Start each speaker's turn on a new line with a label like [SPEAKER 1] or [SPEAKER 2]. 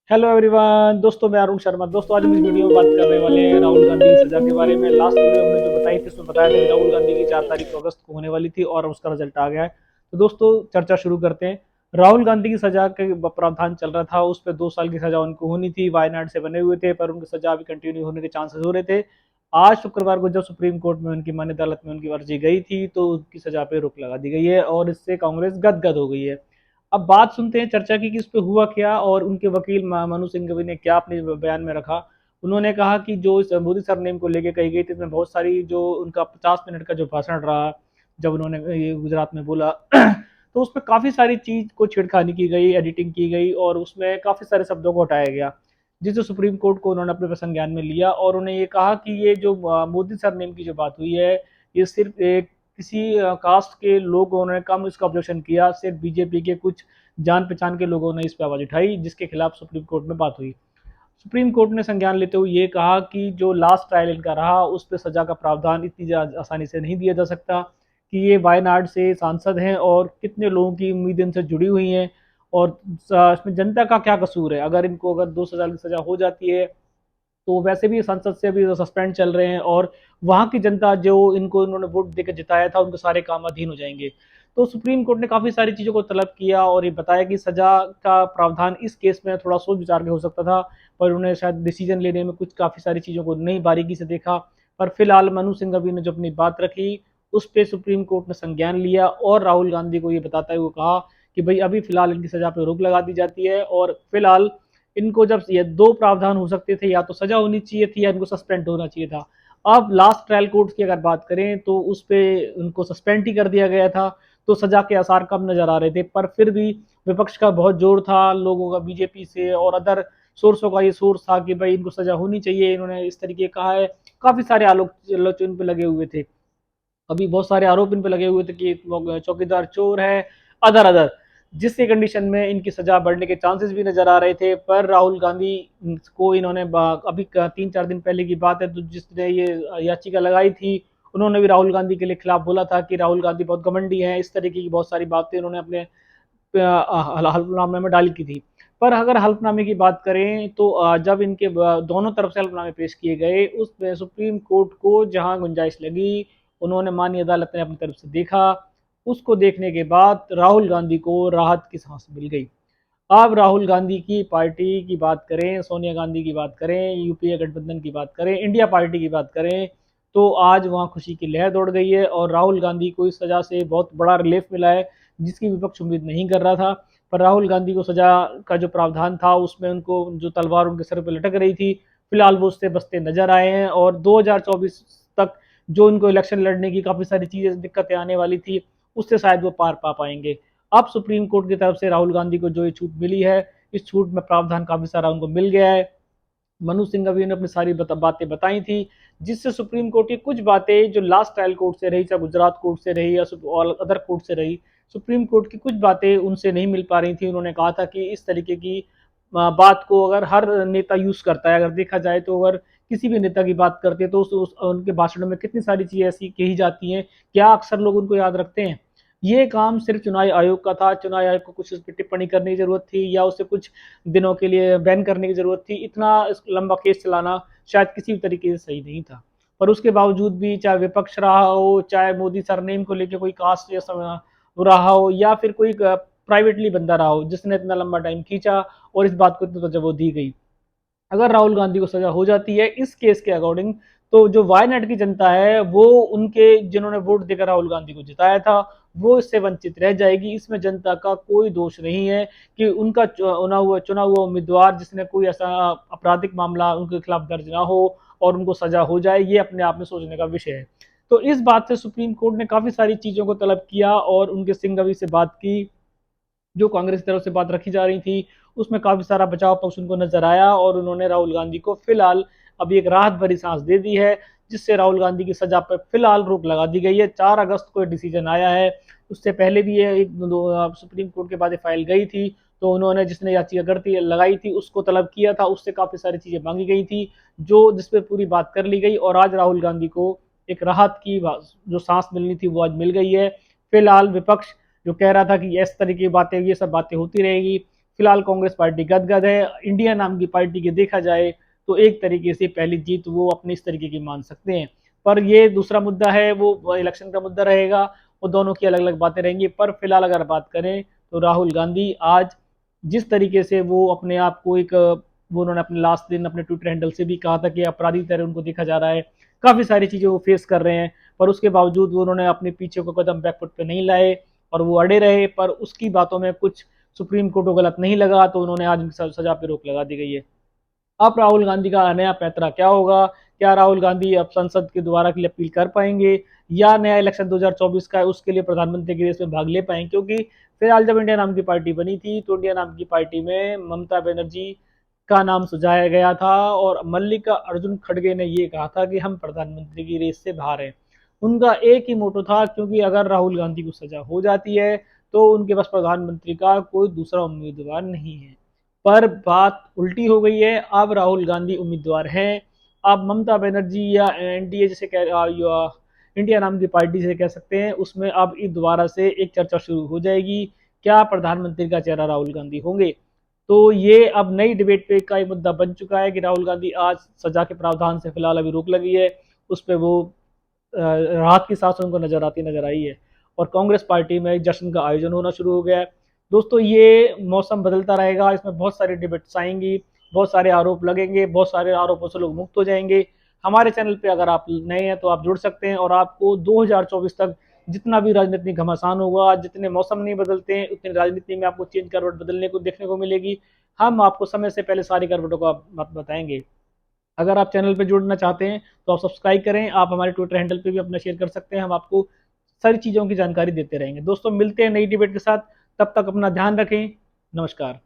[SPEAKER 1] Hello everyone, दोस्तों मैं अरुण शर्मा। दोस्तों आज हम इस वीडियो में बात करने वाले हैं राहुल गांधी की सजा के बारे में। लास्ट वीडियो हमने जो बताई थी उसमें बताया था कि राहुल गांधी की 4 तारीख को अगस्त को होने वाली थी और उसका रिजल्ट आ गया है। तो दोस्तों चर्चा शुरू करते हैं। राहुल गांधी की सजा के प्रावधान चल रहा था, उस पर 2 साल की सजा उनको होनी थी, वायनाड से बने हुए थे, पर उनकी सजा अभी कंटिन्यू होने के चांसेस हो रहे थे। आज शुक्रवार को जब सुप्रीम कोर्ट में उनकी मान्य अदालत में उनकी अर्जी गई थी तो उनकी सजा पे रोक लगा दी गई है और इससे कांग्रेस गदगद हो गई है। अब बात सुनते हैं चर्चा की कि इस पे हुआ क्या और उनके वकील मनु सिंघवी ने क्या अपने बयान में रखा। उन्होंने कहा कि जो इस मोदी सरनेम को लेके कही गई थी इसमें बहुत सारी जो उनका 50 मिनट का जो भाषण रहा, जब उन्होंने ये गुजरात में बोला तो उसमें काफी सारी चीज को छेड़खानी की गई, एडिटिंग की गई और उसमें काफी सारे शब्दों को हटाया गया, जिसे सुप्रीम कोर्ट को उन्होंने अपने संज्ञान में लिया। और उन्हें ये कहा कि ये जो मोदी सरनेम की जो बात हुई है, ये सिर्फ एक किसी कास्ट के लोगों ने कम इसका ऑब्जेक्शन किया, सिर्फ बीजेपी के कुछ जान पहचान के लोगों ने इस पर आवाज उठाई, जिसके खिलाफ सुप्रीम कोर्ट में बात हुई। सुप्रीम कोर्ट ने संज्ञान लेते हुए ये कहा कि जो लास्ट ट्रायल इनका रहा उस पर सजा का प्रावधान इतनी आसानी से नहीं दिया जा सकता, कि ये वायनाड से सांसद हैं और कितने लोगों की उम्मीद इनसे जुड़ी हुई हैं और इसमें जनता का क्या कसूर है। अगर इनको अगर 2 साल की सजा हो जाती है तो वैसे भी संसद से अभी सस्पेंड चल रहे हैं और वहां की जनता जो इनको इन्होंने वोट देकर जिताया था उनके सारे काम अधीन हो जाएंगे। तो सुप्रीम कोर्ट ने काफी सारी चीजों को तलब किया और ये बताया कि सजा का प्रावधान इस केस में थोड़ा सोच विचार के हो सकता था, पर उन्हें शायद डिसीजन लेने में कुछ काफी सारी चीजों को नहीं बारीकी से देखा। पर फिलहाल मनु सिंघवी ने जो अपनी बात रखी उस पर सुप्रीम कोर्ट ने संज्ञान लिया और राहुल गांधी को ये बताते हुए कहा कि भाई अभी फिलहाल इनकी सजा पर रोक लगा दी जाती है और फिलहाल इनको जब ये दो प्रावधान हो सकते थे, या तो सजा होनी चाहिए थी या इनको सस्पेंड होना चाहिए था। अब लास्ट ट्रायल कोर्ट की अगर बात करें तो उस पे उनको सस्पेंड ही कर दिया गया था, तो सजा के आसार कम नजर आ रहे थे। पर फिर भी विपक्ष का बहुत जोर था, लोगों का बीजेपी से और अदर सोर्सों का ये सोर्स था कि भाई इनको सजा होनी चाहिए, इन्होंने इस तरीके कहा है। काफी सारे आलोचना इन पे लगे हुए थे, अभी बहुत सारे आरोप इन पे लगे हुए थे कि चौकीदार चोर है, अदर अदर, जिसके कंडीशन में इनकी सजा बढ़ने के चांसेस भी नजर आ रहे थे। पर राहुल गांधी को इन्होंने अभी 3-4 दिन पहले की बात है, तो जिसने ये याचिका लगाई थी उन्होंने भी राहुल गांधी के लिए खिलाफ बोला था कि राहुल गांधी बहुत घमंडी हैं, इस तरीके की बहुत सारी बातें उन्होंने अपने हल्फनामे में डाली की थी। पर अगर हल्फनामे की बात करें तो जब इनके दोनों तरफ से हल्फनामे पेश किए गए उसमें सुप्रीम कोर्ट को जहां गुंजाइश लगी, उन्होंने माननीय अदालत ने अपनी तरफ से देखा। उसको देखने के बाद राहुल गांधी को राहत की सांस मिल गई। अब राहुल गांधी की पार्टी की बात करें, सोनिया गांधी की बात करें, यूपीए गठबंधन की बात करें, इंडिया पार्टी की बात करें, तो आज वहां खुशी की लहर दौड़ गई है और राहुल गांधी को इस सजा से बहुत बड़ा रिलीफ मिला है, जिसकी विपक्ष उम्मीद नहीं कर रहा था। पर राहुल गांधी को सजा का जो प्रावधान था उसमें उनको जो तलवार उनके सर पर लटक रही थी, फिलहाल वो उससे बचते नजर आए हैं और 2024 तक जो उनको इलेक्शन लड़ने की काफी सारी चीजें दिक्कतें आने वाली थी उससे शायद वो पार पा पाएंगे। अब सुप्रीम कोर्ट की तरफ से राहुल गांधी को जो ये छूट मिली है, इस छूट में प्रावधान काफी सारा उनको मिल गया है। मनु सिंघवी ने अपनी सारी बातें बताई थी, जिससे सुप्रीम कोर्ट की कुछ बातें जो लास्ट ट्रायल कोर्ट से रही, चाहे गुजरात कोर्ट से रही या अदर कोर्ट से रही, सुप्रीम कोर्ट की कुछ बातें उनसे नहीं मिल पा रही थी। उन्होंने कहा था कि इस तरीके की बात को अगर हर नेता यूज करता है, अगर देखा जाए तो अगर किसी भी नेता की बात करते हैं तो उनके भाषणों में कितनी सारी चीजें ऐसी कही जाती हैं, क्या अक्सर लोग उनको याद रखते हैं। ये काम सिर्फ चुनाव आयोग का था, चुनाव आयोग को कुछ उस पर टिप्पणी करने की जरूरत थी या उसे कुछ दिनों के लिए बैन करने की जरूरत थी। इतना लंबा केस चलाना शायद किसी भी तरीके से सही नहीं था। पर उसके बावजूद भी चाहे विपक्ष रहा हो, चाहे मोदी सरनेम को लेकर कोई कास्ट या रहा हो, या फिर कोई प्राइवेटली बंदा रहा हो जिसने इतना लंबा टाइम खींचा और इस बात को इतना तो जब वो दी गई, अगर राहुल गांधी को सजा हो जाती है इस केस के अकॉर्डिंग, तो जो वायनाड की जनता है वो उनके जिन्होंने वोट देकर राहुल गांधी को जिताया था वो इससे वंचित रह जाएगी। इसमें जनता का कोई दोष नहीं है कि उनका चुना हुआ उम्मीदवार जिसने कोई ऐसा आपराधिक मामला उनके खिलाफ दर्ज ना हो और उनको सजा हो जाए, ये अपने आप में सोचने का विषय है। तो इस बात से सुप्रीम कोर्ट ने काफी सारी चीजों को तलब किया और उनके सिंघवी से बात की, जो कांग्रेस की तरफ से बात रखी जा रही थी उसमें काफी सारा बचाव पक्ष उनको नजर आया और उन्होंने राहुल गांधी को फिलहाल अभी एक राहत भरी सांस दे दी है, जिससे राहुल गांधी की सजा पर फिलहाल रोक लगा दी गई है। 4 अगस्त को डिसीजन आया है, उससे पहले भी ये एक सुप्रीम कोर्ट के बाद फाइल गई थी, तो उन्होंने जिसने याचिका करती लगाई थी उसको तलब किया था, उससे काफी सारी चीजें मांगी गई थी जो जिसपे पूरी बात कर ली गई और आज राहुल गांधी को एक राहत की जो सांस मिलनी थी वो आज मिल गई है। फिलहाल विपक्ष जो कह रहा था कि इस तरह की बातें, ये सब बातें होती रहेगी, फिलहाल कांग्रेस पार्टी गदगद है। इंडिया नाम की पार्टी की देखा जाए तो एक तरीके से पहली जीत वो अपनी इस तरीके की मान सकते हैं। पर ये दूसरा मुद्दा है, वो इलेक्शन का मुद्दा रहेगा, वो दोनों की अलग अलग बातें रहेंगी। पर फिलहाल अगर बात करें तो राहुल गांधी आज जिस तरीके से वो अपने आप को एक वो उन्होंने अपने लास्ट दिन अपने ट्विटर हैंडल से भी कहा था कि अपराधी तरह उनको देखा जा रहा है, काफ़ी सारी चीज़ें वो फेस कर रहे हैं, पर उसके बावजूद वो उन्होंने अपने पीछे को कदम बैकफुट पे नहीं लाए और वो अड़े रहे। पर उसकी बातों में कुछ सुप्रीम कोर्ट को गलत नहीं लगा तो उन्होंने आज उनकी सजा पे रोक लगा दी गई है। अब राहुल गांधी का नया पैंतरा क्या होगा? क्या राहुल गांधी अब संसद के दोबारा के लिए अपील कर पाएंगे, या नया इलेक्शन 2024 का है उसके लिए प्रधानमंत्री की रेस में भाग ले पाएंगे? क्योंकि फिलहाल जब इंडिया नाम की पार्टी बनी थी तो इंडिया नाम की पार्टी में ममता बनर्जी का नाम सुझाया गया था और मल्लिका अर्जुन खड़गे ने ये कहा था कि हम प्रधानमंत्री की रेस से बाहर हैं। उनका एक ही मोटो था, क्योंकि अगर राहुल गांधी को सजा हो जाती है तो उनके पास प्रधानमंत्री का कोई दूसरा उम्मीदवार नहीं है। पर बात उल्टी हो गई है, अब राहुल गांधी उम्मीदवार हैं। अब ममता बनर्जी या एनडीए जिसे इंडिया नाम की पार्टी से कह सकते हैं, उसमें अब इस दोबारा से एक चर्चा शुरू हो जाएगी, क्या प्रधानमंत्री का चेहरा राहुल गांधी होंगे? तो ये अब नई डिबेट पे का एक मुद्दा बन चुका है कि राहुल गांधी आज सजा के प्रावधान से फिलहाल अभी रोक लगी है, उस पर वो राहत की सांस उनको नजर आई है और कांग्रेस पार्टी में जश्न का आयोजन होना शुरू हो गया है। दोस्तों ये मौसम बदलता रहेगा, इसमें बहुत सारी डिबेट्स आएंगी, बहुत सारे आरोप लगेंगे, बहुत सारे आरोपों से लोग मुक्त हो जाएंगे। हमारे चैनल पे अगर आप नए हैं तो आप जुड़ सकते हैं और आपको 2024 तक जितना भी राजनीतिक घमासान होगा, जितने मौसम नहीं बदलते हैं उतनी राजनीति में आपको चेंज करवट बदलने को देखने को मिलेगी। हम आपको समय से पहले सारी करवटों का बताएंगे। अगर आप चैनल पे जुड़ना चाहते हैं तो आप सब्सक्राइब करें, आप हमारे ट्विटर हैंडल पे भी अपना शेयर कर सकते हैं, हम आपको सारी चीज़ों की जानकारी देते रहेंगे। दोस्तों मिलते हैं नई डिबेट के साथ, तब तक अपना ध्यान रखें। नमस्कार।